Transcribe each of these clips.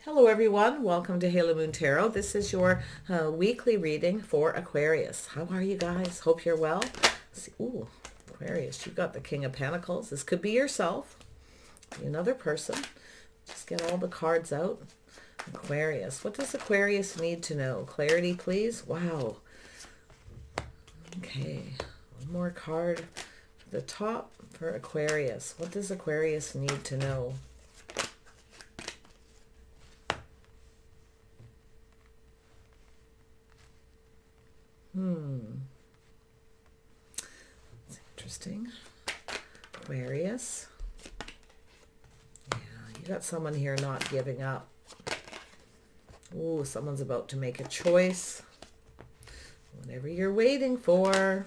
Hello everyone, welcome to Halo Moon Tarot. This is your weekly reading for Aquarius. How are you guys? Hope you're well. Ooh, Aquarius, you've got the King of Pentacles. This could be yourself, be another person. Just get all the cards out. Aquarius, what does Aquarius need to know? Clarity, please. Wow. Okay, one more card at the top for Aquarius. What does Aquarius need to know? It's interesting. Aquarius. Yeah, you got someone here not giving up. Ooh, someone's about to make a choice. Whatever you're waiting for.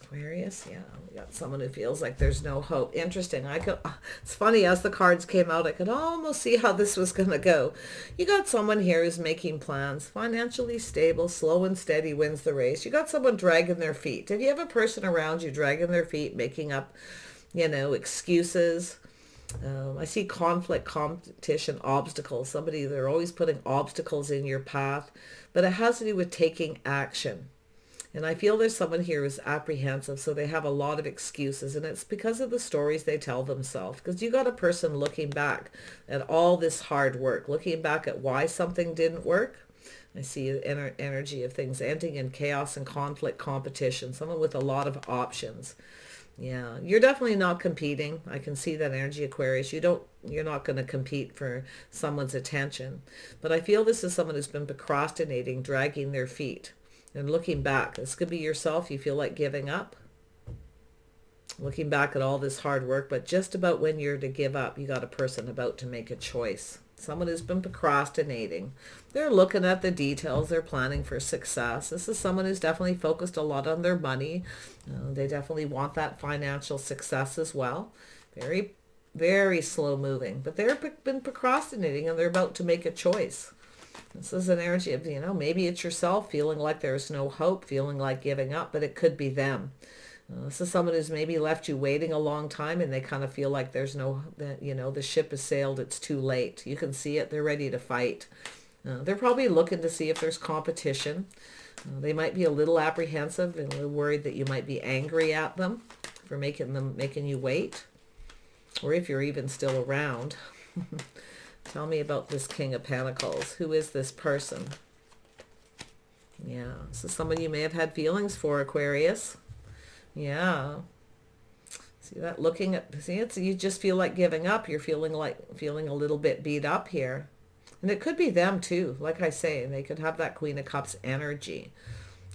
Aquarius, yeah, we got someone who feels like there's no hope. Interesting. It's funny, as the cards came out, I could almost see how this was going to go. You got someone here who's making plans, financially stable, slow and steady wins the race. You got someone dragging their feet. If you have a person around you dragging their feet, making up, excuses. I see conflict, competition, obstacles. They're always putting obstacles in your path, but it has to do with taking action. And I feel there's someone here who's apprehensive, so they have a lot of excuses, and it's because of the stories they tell themselves. Because you got a person looking back at all this hard work, looking back at why something didn't work. I see the energy of things ending in chaos and conflict, competition, someone with a lot of options. Yeah, you're definitely not competing. I can see that energy, Aquarius. You're not going to compete for someone's attention. But I feel this is someone who's been procrastinating, dragging their feet. And looking back, this could be yourself. You feel like giving up. Looking back at all this hard work, but just about when you're to give up, you got a person about to make a choice. Someone who's been procrastinating. They're looking at the details. They're planning for success. This is someone who's definitely focused a lot on their money. They definitely want that financial success as well. Very, very slow moving. But they've been procrastinating and they're about to make a choice. This is an energy of, maybe it's yourself feeling like there's no hope, feeling like giving up, but it could be them. This is someone who's maybe left you waiting a long time and they kind of feel like there's no, the ship has sailed, it's too late. You can see it, they're ready to fight. They're probably looking to see if there's competition. They might be a little apprehensive and a little worried that you might be angry at them for making you wait, or if you're even still around. Tell me about this King of Pentacles. Who is this person? Yeah, this is someone you may have had feelings for, Aquarius. Yeah. See that you just feel like giving up. You're feeling a little bit beat up here. And it could be them too. Like I say, they could have that Queen of Cups energy.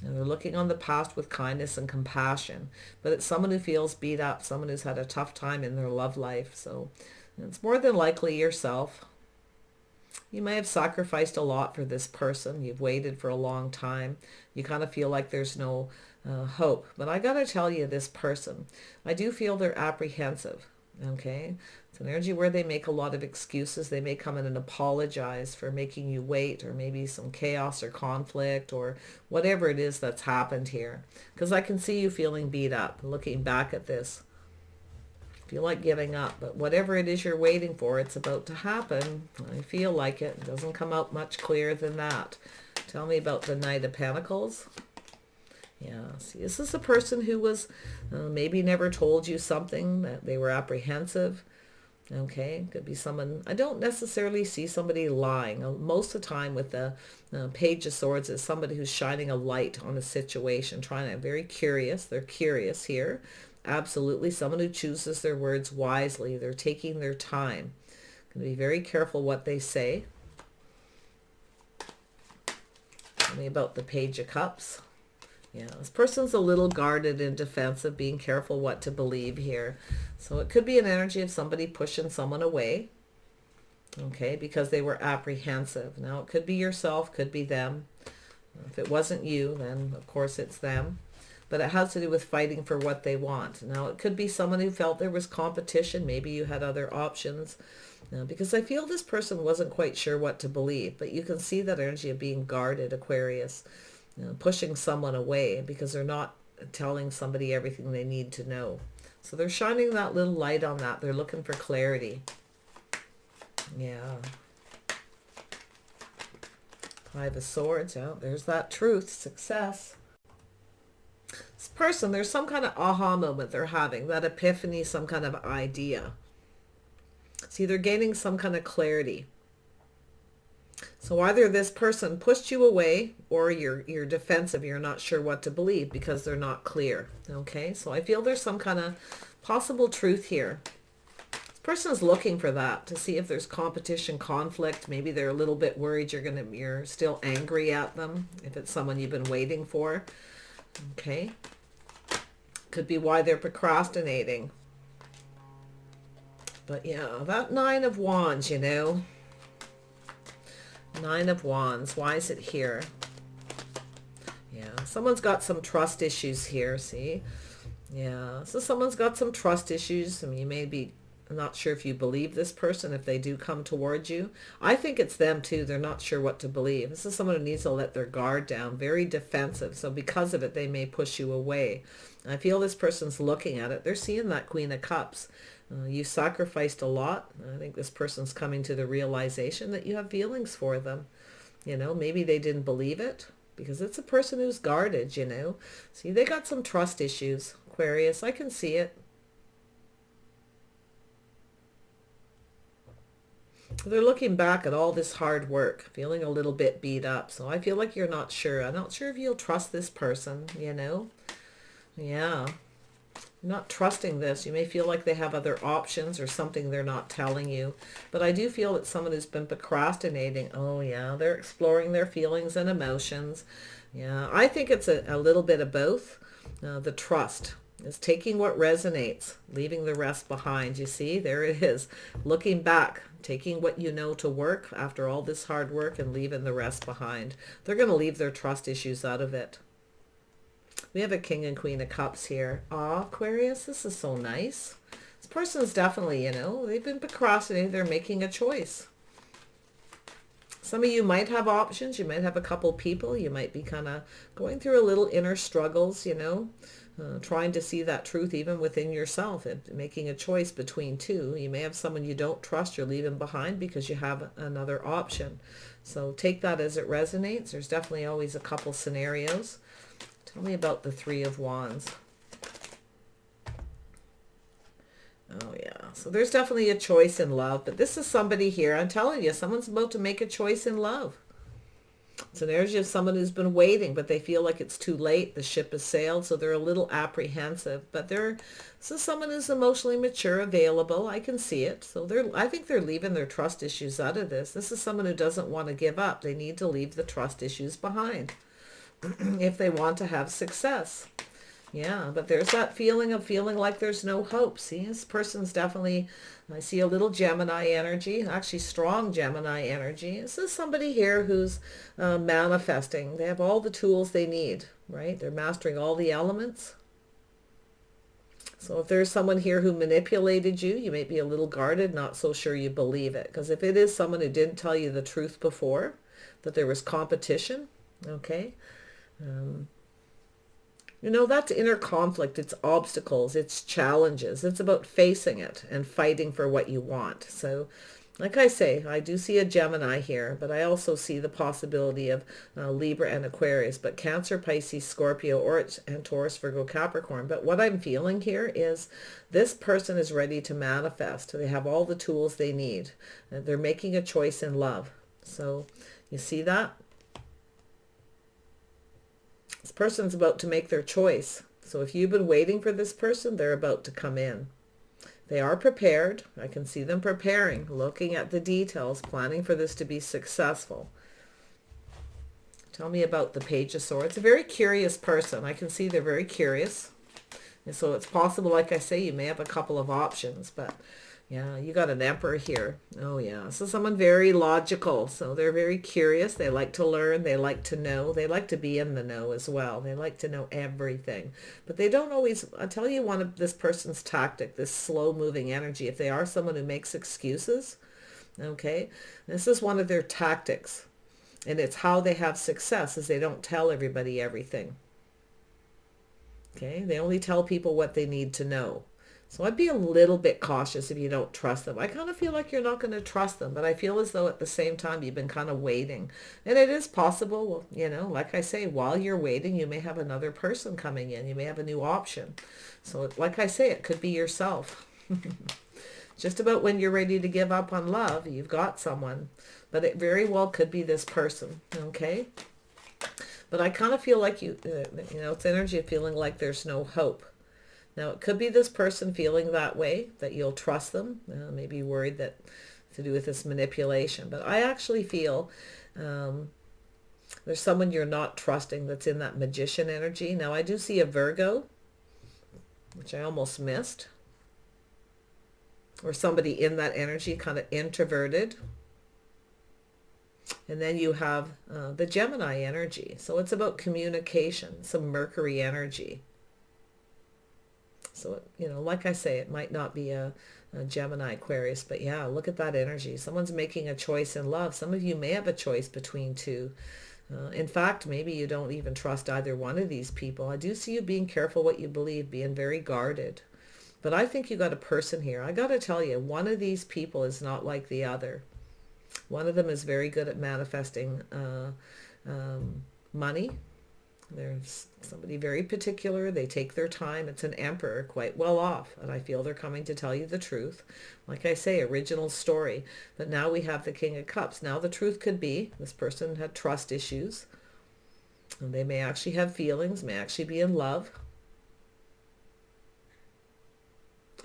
And they're looking on the past with kindness and compassion. But it's someone who feels beat up, someone who's had a tough time in their love life. So it's more than likely yourself. You may have sacrificed a lot for this person. You've waited for a long time. You kind of feel like there's no hope. But I got to tell you, this person, I do feel they're apprehensive. Okay? It's an energy where they make a lot of excuses. They may come in and apologize for making you wait, or maybe some chaos or conflict or whatever it is that's happened here. Because I can see you feeling beat up looking back at this. Feel like giving up, but whatever it is you're waiting for, it's about to happen. I feel like it doesn't come out much clearer than that. Tell me about the Knight of Pentacles. Yeah, see, this is a person who was maybe never told you something, that they were apprehensive. Okay, could be someone. I don't necessarily see somebody lying. Most of the time with the Page of Swords, it's somebody who's shining a light on a situation, very curious. They're curious here. Absolutely. Someone who chooses their words wisely. They're taking their time. Going to be very careful what they say. Tell me about the Page of Cups. Yeah, this person's a little guarded and defensive, being careful what to believe here. So it could be an energy of somebody pushing someone away. Okay, because they were apprehensive. Now it could be yourself, could be them. If it wasn't you, then of course it's them. But it has to do with fighting for what they want. Now, it could be someone who felt there was competition. Maybe you had other options. Because I feel this person wasn't quite sure what to believe. But you can see that energy of being guarded, Aquarius. Pushing someone away because they're not telling somebody everything they need to know. So they're shining that little light on that. They're looking for clarity. Yeah. Five of Swords. Yeah, there's that truth. Success. This person, there's some kind of aha moment they're having. That epiphany, some kind of idea. See, they're gaining some kind of clarity. So either this person pushed you away or you're defensive. You're not sure what to believe because they're not clear. Okay, so I feel there's some kind of possible truth here. This person is looking for that to see if there's competition, conflict. Maybe they're a little bit worried you're still angry at them if it's someone you've been waiting for. Okay, could be why they're procrastinating. But yeah, that Nine of Wands, you know. Nine of Wands. Why is it here? Yeah, someone's got some trust issues here, see? Yeah, so someone's got some trust issues. I mean, you may be not sure if you believe this person, if they do come towards you. I think it's them too. They're not sure what to believe. This is someone who needs to let their guard down, very defensive. So because of it, they may push you away. I feel this person's looking at it. They're seeing that Queen of Cups. You sacrificed a lot. I think this person's coming to the realization that you have feelings for them. You know, maybe they didn't believe it because it's a person who's guarded, you know. See, they got some trust issues, Aquarius. I can see it. They're looking back at all this hard work, feeling a little bit beat up. So I feel like you're not sure. I'm not sure if you'll trust this person, you know. Yeah. Not trusting this. You may feel like they have other options or something they're not telling you. But I do feel that someone who's been procrastinating, oh yeah, they're exploring their feelings and emotions. Yeah, I think it's a little bit of both. The trust is taking what resonates, leaving the rest behind. You see, there it is. Looking back, taking what you know to work after all this hard work and leaving the rest behind. They're going to leave their trust issues out of it. We have a King and Queen of Cups here. Aw, Aquarius, this is so nice. This person's definitely, you know, they've been procrastinating. They're making a choice. Some of you might have options. You might have a couple people. You might be kind of going through a little inner struggles, you know, trying to see that truth even within yourself and making a choice between two. You may have someone you don't trust you're leaving behind because you have another option. So take that as it resonates. There's definitely always a couple scenarios. Tell me about the Three of Wands. Oh, yeah. So there's definitely a choice in love. But this is somebody here. I'm telling you, someone's about to make a choice in love. It's an energy of someone who's been waiting, but they feel like it's too late. The ship has sailed, so they're a little apprehensive. But this is someone who's emotionally mature, available. I can see it. So I think they're leaving their trust issues out of this. This is someone who doesn't want to give up. They need to leave the trust issues behind if they want to have success. Yeah, but there's that feeling of feeling like there's no hope. See, this person's definitely, I see a little Gemini energy, actually strong Gemini energy. This is somebody here who's manifesting. They have all the tools they need, right? They're mastering all the elements. So if there's someone here who manipulated you, you may be a little guarded, not so sure you believe it. Because if it is someone who didn't tell you the truth before, that there was competition, okay, you know, that's inner conflict. It's obstacles. It's challenges. It's about facing it and fighting for what you want. So, like I say, I do see a Gemini here, but I also see the possibility of Libra and Aquarius, but Cancer, Pisces, Scorpio, and Taurus, Virgo, Capricorn. But what I'm feeling here is this person is ready to manifest. They have all the tools they need. They're making a choice in love. So, you see that? This person's about to make their choice. So if you've been waiting for this person, they're about to come in. They are prepared. I can see them preparing, looking at the details, planning for this to be successful. Tell me about the Page of Swords. A very curious person. I can see they're very curious. And so it's possible, like I say, you may have a couple of options, but yeah, you got an Emperor here. Oh yeah, so someone very logical. So they're very curious. They like to learn. They like to know. They like to be in the know as well. They like to know everything. But they don't always, I'll tell you one of this person's tactic, this slow moving energy. If they are someone who makes excuses, okay, this is one of their tactics. And it's how they have success is they don't tell everybody everything. Okay, they only tell people what they need to know. So I'd be a little bit cautious if you don't trust them. I kind of feel like you're not going to trust them, but I feel as though at the same time you've been kind of waiting. And it is possible, well, you know, like I say, while you're waiting, you may have another person coming in. You may have a new option. So like I say, it could be yourself. Just about when you're ready to give up on love, you've got someone. But it very well could be this person, okay? But I kind of feel like you know, it's energy of feeling like there's no hope. Now, it could be this person feeling that way, that you'll trust them. Maybe worried that to do with this manipulation. But I actually feel there's someone you're not trusting that's in that magician energy. Now, I do see a Virgo, which I almost missed. Or somebody in that energy, kind of introverted. And then you have the Gemini energy. So it's about communication, some Mercury energy. So, you know, like I say, it might not be a Gemini, Aquarius, but yeah, look at that energy. Someone's making a choice in love. Some of you may have a choice between two. In fact, maybe you don't even trust either one of these people. I do see you being careful what you believe, being very guarded. But I think you got a person here. I got to tell you, one of these people is not like the other. One of them is very good at manifesting money. There's somebody very particular. They take their time. It's an emperor, quite well off. And I feel they're coming to tell you the truth. Like I say, original story. But now we have the King of Cups. Now the truth could be this person had trust issues. And they may actually have feelings, may actually be in love.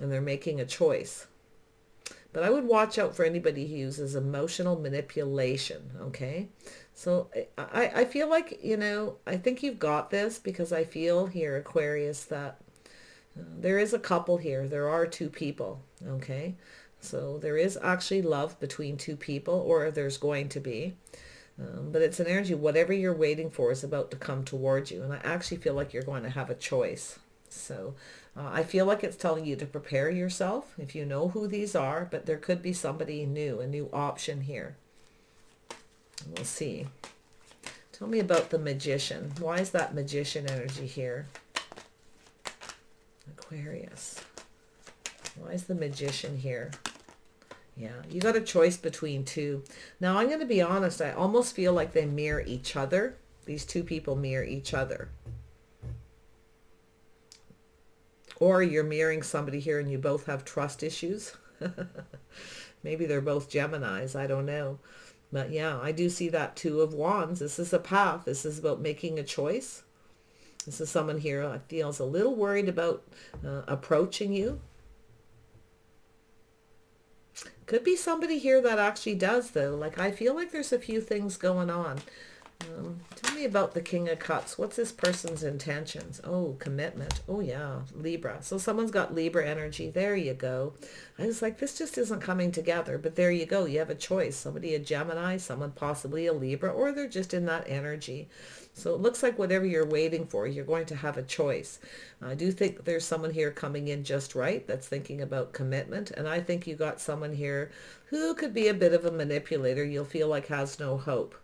And they're making a choice. But I would watch out for anybody who uses emotional manipulation, okay? So I feel like, you know, I think you've got this because I feel here, Aquarius, that there is a couple here. There are two people, okay? So there is actually love between two people, or there's going to be. But it's an energy, whatever you're waiting for is about to come towards you. And I actually feel like you're going to have a choice. So I feel like it's telling you to prepare yourself if you know who these are, but there could be somebody new, a new option here. We'll see. Tell me about the magician. Why is that magician energy here? Aquarius. Why is the magician here? Yeah, you got a choice between two. Now, I'm going to be honest. I almost feel like they mirror each other. These two people mirror each other. Or you're mirroring somebody here and you both have trust issues. Maybe they're both Geminis. I don't know. But yeah, I do see that Two of Wands. This is a path. This is about making a choice. This is someone here I feel is a little worried about approaching you. Could be somebody here that actually does, though. Like, I feel like there's a few things going on. Tell me about the King of Cups. What's this person's intentions? Oh, commitment. Oh, yeah, Libra. So someone's got Libra energy. There you go. I was like, this just isn't coming together. But there you go. You have a choice. Somebody a Gemini, someone possibly a Libra, or they're just in that energy. So it looks like whatever you're waiting for, you're going to have a choice. I do think there's someone here coming in just right that's thinking about commitment. And I think you got someone here who could be a bit of a manipulator. You'll feel like has no hope.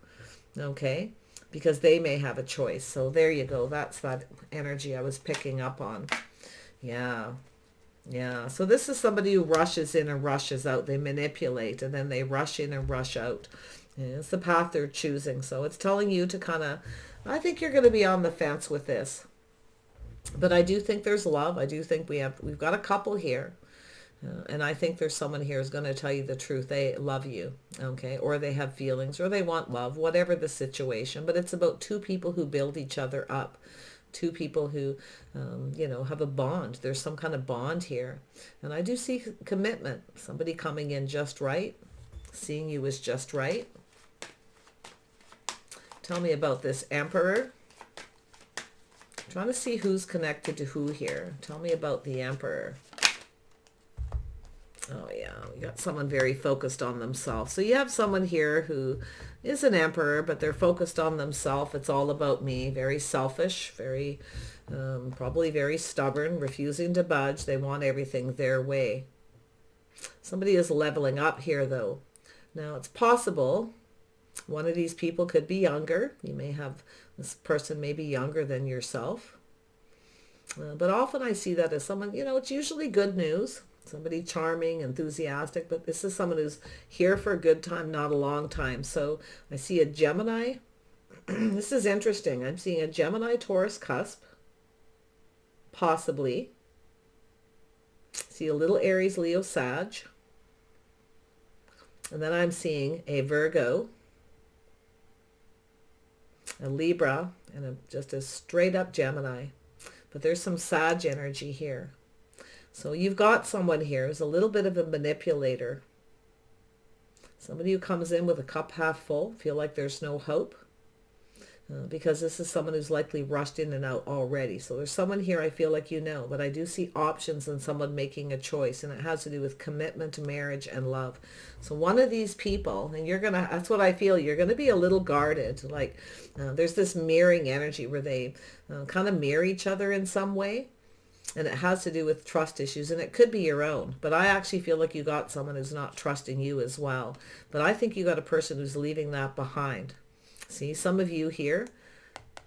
Okay, because they may have a choice. So there you go. That's that energy I was picking up on. Yeah. Yeah. So this is somebody who rushes in and rushes out. They manipulate and then they rush in and rush out. And it's the path they're choosing. So it's telling you to kind of, I think you're going to be on the fence with this. But I do think there's love. I do think we've got a couple here. And I think there's someone here who's going to tell you the truth. They love you, okay? Or they have feelings, or they want love, whatever the situation. But it's about two people who build each other up. Two people who, you know, have a bond. There's some kind of bond here. And I do see commitment. Somebody coming in just right. Seeing you as just right. Tell me about this Emperor. I'm trying to see who's connected to who here. Tell me about the Emperor. Oh, yeah, we got someone very focused on themselves. So you have someone here who is an emperor, but they're focused on themselves. It's all about me. Very selfish, very, probably very stubborn, refusing to budge. They want everything their way. Somebody is leveling up here, though. Now, it's possible one of these people could be younger. You may have, this person may be younger than yourself. But often I see that as someone, it's usually good news. Somebody charming, enthusiastic, but this is someone who's here for a good time, not a long time. So I see a Gemini. This is interesting. I'm seeing a Gemini Taurus cusp, possibly. See a little Aries Leo Sag. And then I'm seeing a Virgo, a Libra, and just a straight up Gemini. But there's some Sag energy here. So you've got someone here who's a little bit of a manipulator. Somebody who comes in with a cup half full, feel like there's no hope. Because this is someone who's likely rushed in and out already. So there's someone here I feel like but I do see options in someone making a choice, and it has to do with commitment, marriage, and love. So one of these people, and that's what I feel, you're gonna be a little guarded. Like there's this mirroring energy where they kind of mirror each other in some way. And it has to do with trust issues, and it could be your own. But I actually feel like you got someone who's not trusting you as well. But I think you got a person who's leaving that behind. See, some of you here,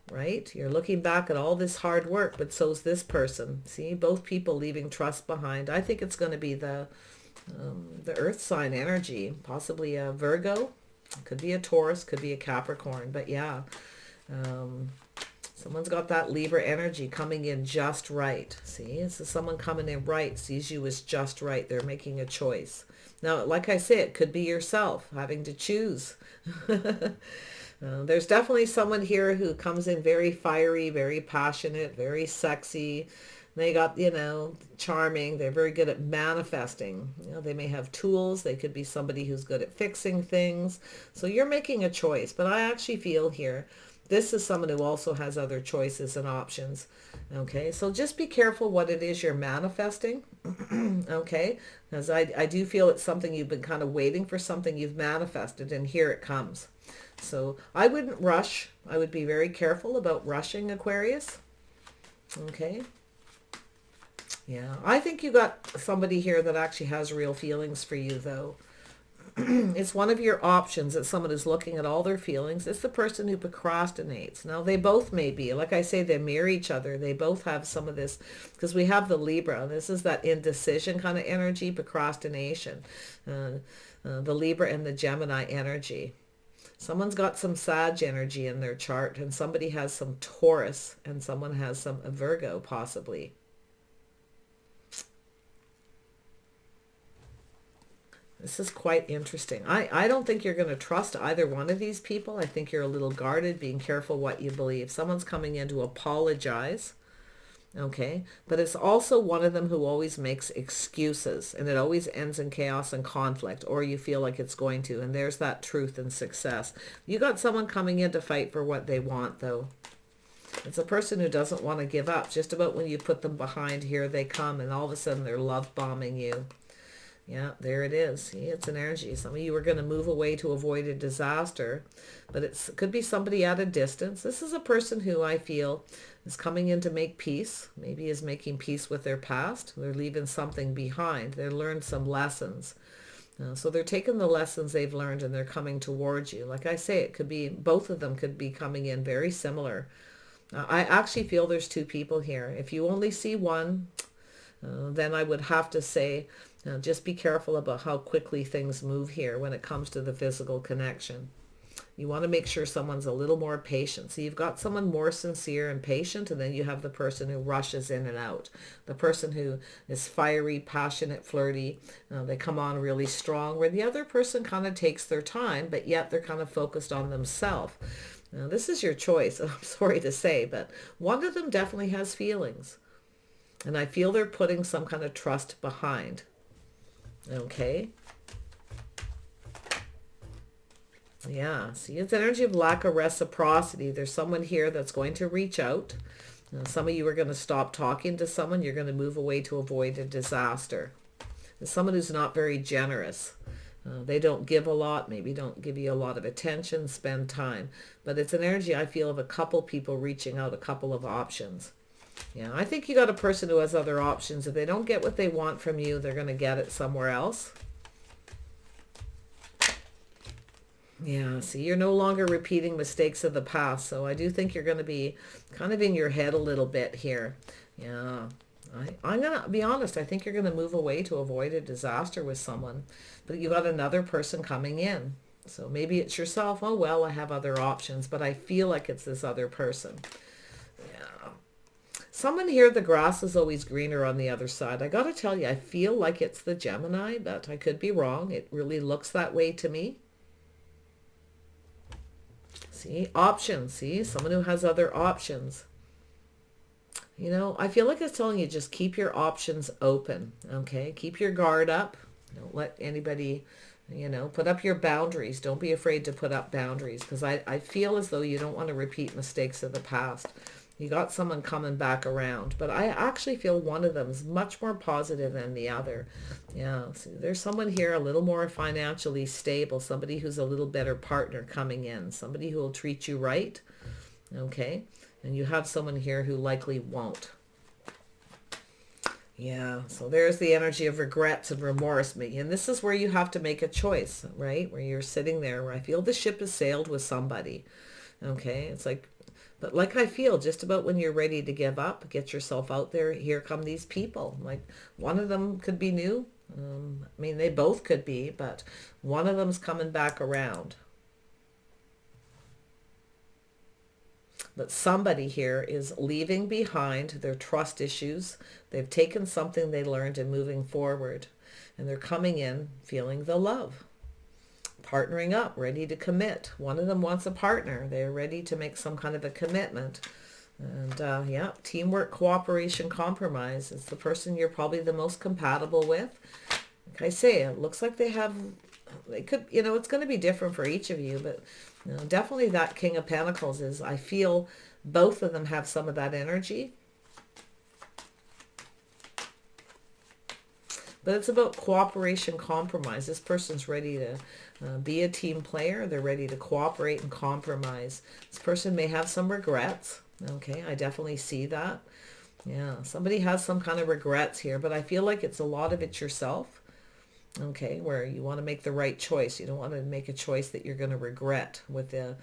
right? You're looking back at all this hard work, but so's this person. See, both people leaving trust behind. I think it's going to be the earth sign energy, possibly a Virgo. Could be a Taurus, could be a Capricorn. But yeah, someone's got that Libra energy coming in just right. See, this is someone coming in right, sees you as just right. They're making a choice. Now, like I say, it could be yourself having to choose. There's definitely someone here who comes in very fiery, very passionate, very sexy. They got, charming. They're very good at manifesting. They may have tools. They could be somebody who's good at fixing things. So you're making a choice. But I actually feel here, this is someone who also has other choices and options. Okay, so just be careful what it is you're manifesting. Okay, because I do feel it's something you've been kind of waiting for, something you've manifested, and here it comes. So I wouldn't rush. I would be very careful about rushing, Aquarius. Okay. Yeah, I think you got somebody here that actually has real feelings for you, though. It's one of your options. It's someone who's looking at all their feelings. It's the person who procrastinates. Now, they both may be. Like I say, they mirror each other. They both have some of this, because we have the Libra. This is that indecision kind of energy, procrastination. The Libra and the Gemini energy. Someone's got some Sag energy in their chart, and somebody has some Taurus, and someone has some Virgo, possibly. This is quite interesting. I don't think you're going to trust either one of these people. I think you're a little guarded, being careful what you believe. Someone's coming in to apologize. Okay, but it's also one of them who always makes excuses, and it always ends in chaos and conflict, or you feel like it's going to, and there's that truth and success. You got someone coming in to fight for what they want, though. It's a person who doesn't want to give up. Just about when you put them behind, here they come, and all of a sudden they're love bombing you. Yeah, there it is. See, it's an energy. Some of you are going to move away to avoid a disaster, but it could be somebody at a distance. This is a person who I feel is coming in to make peace, maybe is making peace with their past. They're leaving something behind. They learned some lessons. So they're taking the lessons they've learned and they're coming towards you. Like I say, it could be, both of them could be coming in very similar. I actually feel there's two people here. If you only see one, then I would have to say, just be careful about how quickly things move here when it comes to the physical connection. You want to make sure someone's a little more patient. So you've got someone more sincere and patient, and then you have the person who rushes in and out. The person who is fiery, passionate, flirty. They come on really strong, where the other person kind of takes their time, but yet they're kind of focused on themselves. Now, this is your choice, I'm sorry to say, but one of them definitely has feelings. And I feel they're putting some kind of trust behind. Okay. Yeah, see, it's energy of lack of reciprocity. There's someone here that's going to reach out. Some of you are going to stop talking to someone. You're going to move away to avoid a disaster. There's someone who's not very generous. They don't give a lot, maybe don't give you a lot of attention, spend time. But it's an energy, I feel, of a couple people reaching out, a couple of options. Yeah, I think you got a person who has other options. If they don't get what they want from you, they're going to get it somewhere else. Yeah, see, you're no longer repeating mistakes of the past. So I do think you're going to be kind of in your head a little bit here. Yeah. I'm going to be honest. I think you're going to move away to avoid a disaster with someone. But you got another person coming in. So maybe it's yourself. Oh, well, I have other options. But I feel like it's this other person. Yeah. Someone here, the grass is always greener on the other side. I got to tell you, I feel like it's the Gemini, but I could be wrong. It really looks that way to me. See, options. See, someone who has other options. You know, I feel like it's telling you just keep your options open, okay? Keep your guard up. Don't let anybody, put up your boundaries. Don't be afraid to put up boundaries because I feel as though you don't want to repeat mistakes of the past. You got someone coming back around, but I actually feel one of them is much more positive than the other. Yeah, see, there's someone here a little more financially stable, somebody who's a little better partner coming in, somebody who will treat you right, okay? And you have someone here who likely won't. Yeah, so there's the energy of regrets and remorse. And this is where you have to make a choice, right? Where you're sitting there, where I feel the ship has sailed with somebody. Okay, it's like, but like I feel just about when you're ready to give up, get yourself out there, here come these people. Like one of them could be new. They both could be, but one of them's coming back around. But somebody here is leaving behind their trust issues. They've taken something they learned and moving forward. And they're coming in feeling the love. Partnering up, ready to commit. One of them wants a partner. They're ready to make some kind of a commitment. And yeah, teamwork, cooperation, compromise is the person you're probably the most compatible with. Like I say, it looks like they could, it's going to be different for each of you, but definitely that King of Pentacles is, I feel both of them have some of that energy. But it's about cooperation, compromise. This person's ready to be a team player. They're ready to cooperate and compromise. This person may have some regrets. Okay, I definitely see that. Yeah, somebody has some kind of regrets here, but I feel like it's a lot of it yourself. Okay, where you want to make the right choice. You don't want to make a choice that you're going to regret with the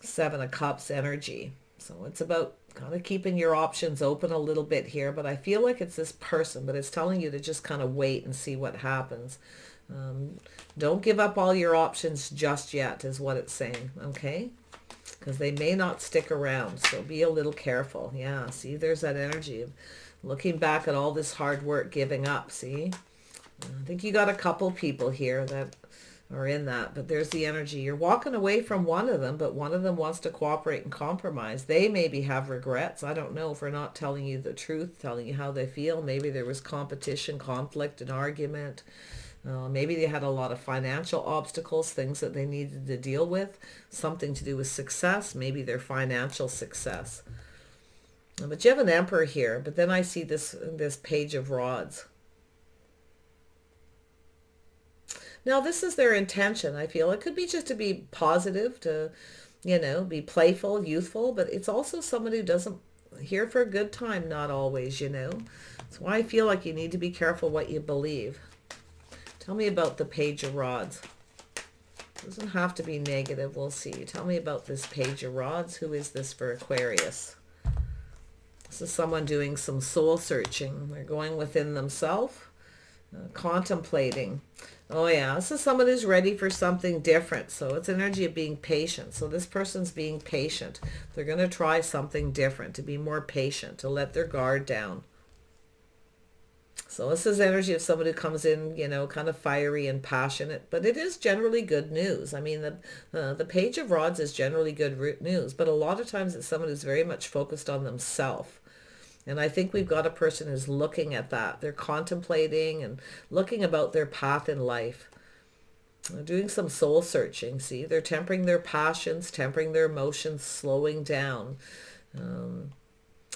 Seven of Cups energy. So it's about kind of keeping your options open a little bit here, but I feel like it's this person, but it's telling you to just kind of wait and see what happens. Don't give up all your options just yet is what it's saying, okay? Because they may not stick around, so be a little careful. Yeah, see, there's that energy of looking back at all this hard work, giving up, see? I think you got a couple people here that are in that, but there's the energy. You're walking away from one of them, but one of them wants to cooperate and compromise. They maybe have regrets. I don't know, for not telling you the truth, telling you how they feel. Maybe there was competition, conflict, an argument. Maybe they had a lot of financial obstacles, things that they needed to deal with, something to do with success, maybe their financial success. But you have an Emperor here, but then I see this Page of Rods. Now, this is their intention, I feel. It could be just to be positive, to, be playful, youthful, but it's also someone who doesn't here for a good time, not always, That's why I feel like you need to be careful what you believe. Tell me about the Page of Rods. It doesn't have to be negative. We'll see. Tell me about this Page of Rods. Who is this for Aquarius? This is someone doing some soul searching. They're going within themselves, contemplating. Oh yeah, this is someone who's ready for something different. So it's energy of being patient. So this person's being patient. They're going to try something different, to be more patient, to let their guard down. So this is energy of someone who comes in, kind of fiery and passionate, but it is generally good news. I mean, the Page of Rods is generally good news, but a lot of times it's someone who's very much focused on themselves. And I think we've got a person who's looking at that. They're contemplating and looking about their path in life. They're doing some soul searching, see? They're tempering their passions, tempering their emotions, slowing down.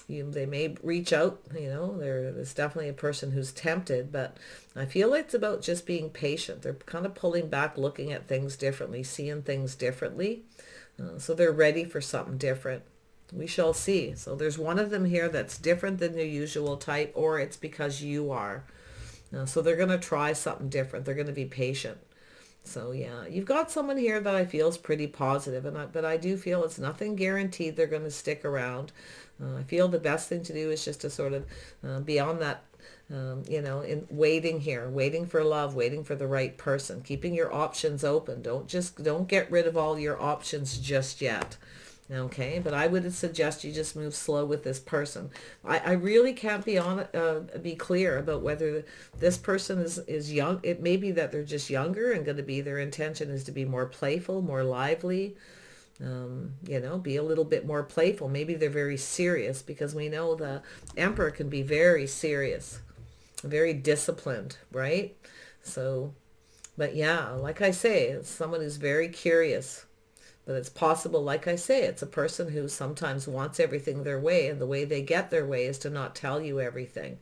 They may reach out, there's definitely a person who's tempted, but I feel like it's about just being patient. They're kind of pulling back, looking at things differently, seeing things differently. So they're ready for something different. We shall see. So there's one of them here that's different than their usual type, or it's because you are. So they're going to try something different. They're going to be patient. So yeah, you've got someone here that I feel is pretty positive, but I do feel it's nothing guaranteed they're going to stick around. I feel the best thing to do is just to sort of be on that, in waiting here, waiting for love, waiting for the right person, keeping your options open. Don't get rid of all your options just yet. Okay, but I would suggest you just move slow with this person. I really can't be clear about whether this person is young. It may be that they're just younger and going to be, their intention is to be more playful, more lively, be a little bit more playful. Maybe they're very serious, because we know the Emperor can be very serious, very disciplined, right? So, but yeah, like I say, it's someone who's very curious. But it's possible, like I say, it's a person who sometimes wants everything their way, and the way they get their way is to not tell you everything.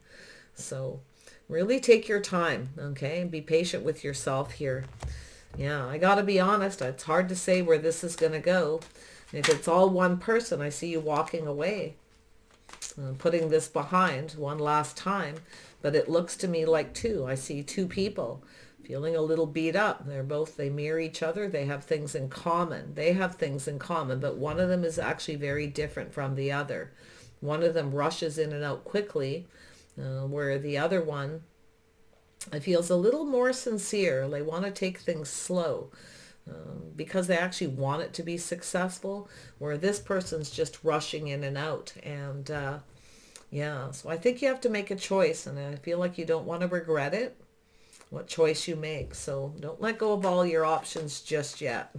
So really take your time, okay? And be patient with yourself here. Yeah, I got to be honest. It's hard to say where this is going to go. If it's all one person, I see you walking away, putting this behind one last time. But it looks to me like two. I see two people feeling a little beat up. They mirror each other. They have things in common. But one of them is actually very different from the other. One of them rushes in and out quickly, where the other one, I feel, is a little more sincere. They want to take things slow, because they actually want it to be successful, where this person's just rushing in and out. And yeah, so I think you have to make a choice, and I feel like you don't want to regret it, what choice you make. So don't let go of all your options just yet.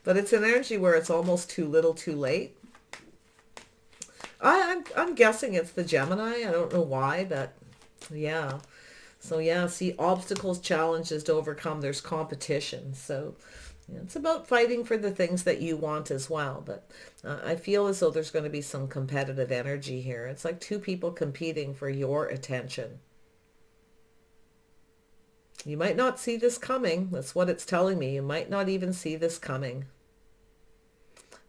But it's an energy where it's almost too little too late. I'm guessing it's the Gemini. I don't know why, but yeah. So yeah, see, obstacles, challenges to overcome. There's competition. So yeah, it's about fighting for the things that you want as well. But I feel as though there's going to be some competitive energy here. It's like two people competing for your attention. You might not see this coming. That's what it's telling me. You might not even see this coming.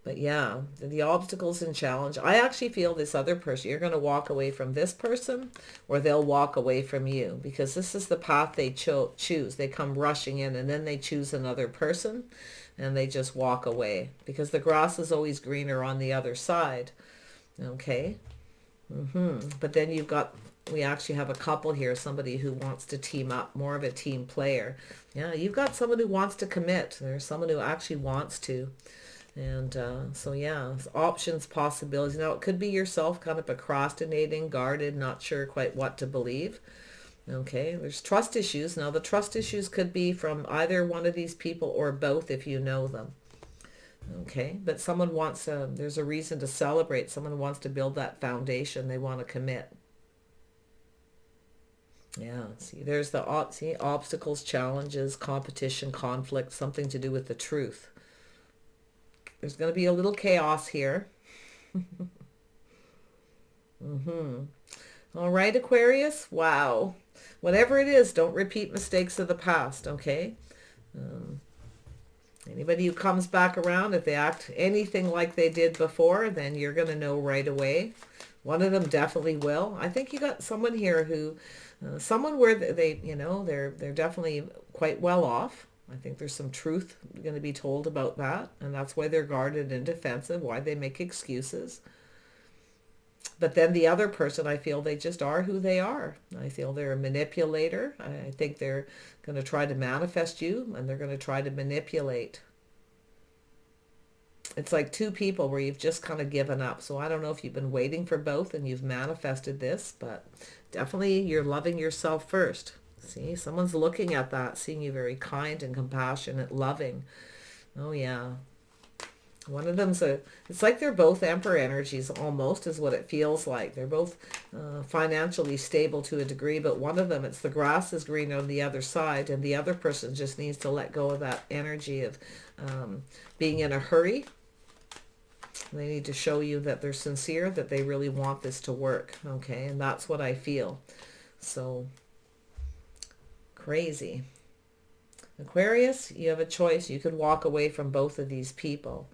But yeah, the obstacles and challenge. I actually feel this other person, you're going to walk away from this person, or they'll walk away from you, because this is the path they choose. They come rushing in, and then they choose another person, and they just walk away, because the grass is always greener on the other side. Okay. But then we actually have a couple here, somebody who wants to team up, more of a team player. Yeah, you've got someone who wants to commit. There's someone who actually wants to. And so yeah, options, possibilities. Now it could be yourself kind of procrastinating, guarded, not sure quite what to believe. Okay, there's trust issues. Now the trust issues could be from either one of these people or both if you know them. Okay, but someone wants there's a reason to celebrate. Someone wants to build that foundation. They want to commit. Yeah, see, there's the obstacles, challenges, competition, conflict, something to do with the truth. There's going to be a little chaos here. All right, Aquarius. Wow. Whatever it is, don't repeat mistakes of the past, okay? Anybody who comes back around, if they act anything like they did before, then you're going to know right away. One of them definitely will. I think you got someone here who, someone where they're definitely quite well off. I think there's some truth going to be told about that, and that's why they're guarded and defensive, why they make excuses. But then the other person, I feel they just are who they are. I feel they're a manipulator. I think they're going to try to manifest you, and they're going to try to manipulate. It's like two people where you've just kind of given up. So I don't know if you've been waiting for both and you've manifested this, but definitely you're loving yourself first. See, someone's looking at that, seeing you very kind and compassionate, loving. Oh yeah. One of them's it's like they're both Emperor energies almost, is what it feels like. They're both financially stable to a degree, but one of them, it's the grass is green on the other side, and the other person just needs to let go of that energy of being in a hurry. They need to show you that they're sincere, that they really want this to work. Okay, and that's what I feel. So crazy. Aquarius, you have a choice. You could walk away from both of these people.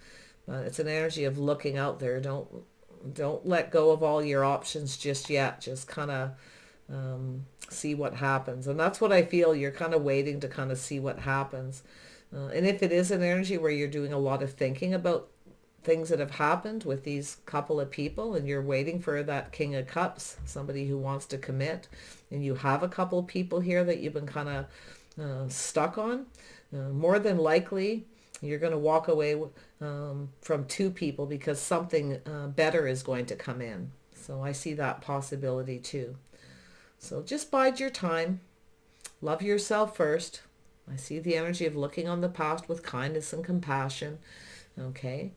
But it's an energy of looking out there. Don't let go of all your options just yet. Just kind of see what happens. And that's what I feel. You're kind of waiting to kind of see what happens. And if it is an energy where you're doing a lot of thinking about things that have happened with these couple of people and you're waiting for that King of Cups, somebody who wants to commit, and you have a couple of people here that you've been kind of stuck on, more than likely you're going to walk away from two people because something better is going to come in. So I see that possibility too. So just bide your time. Love yourself first. I see the energy of looking on the past with kindness and compassion. Okay.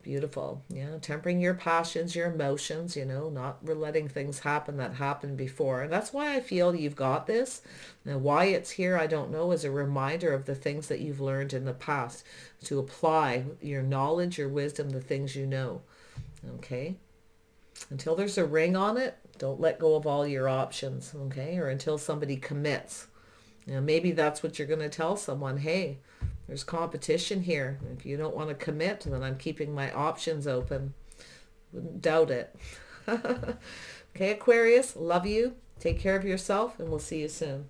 Beautiful. Yeah. Tempering your passions, your emotions, not letting things happen that happened before. And that's why I feel you've got this. Now, why it's here, I don't know, as a reminder of the things that you've learned in the past to apply your knowledge, your wisdom, the things you know. Okay. Until there's a ring on it, don't let go of all your options. Okay. Or until somebody commits. Maybe that's what you're going to tell someone. Hey, there's competition here. If you don't want to commit, then I'm keeping my options open. Wouldn't doubt it. Okay, Aquarius, love you. Take care of yourself, and we'll see you soon.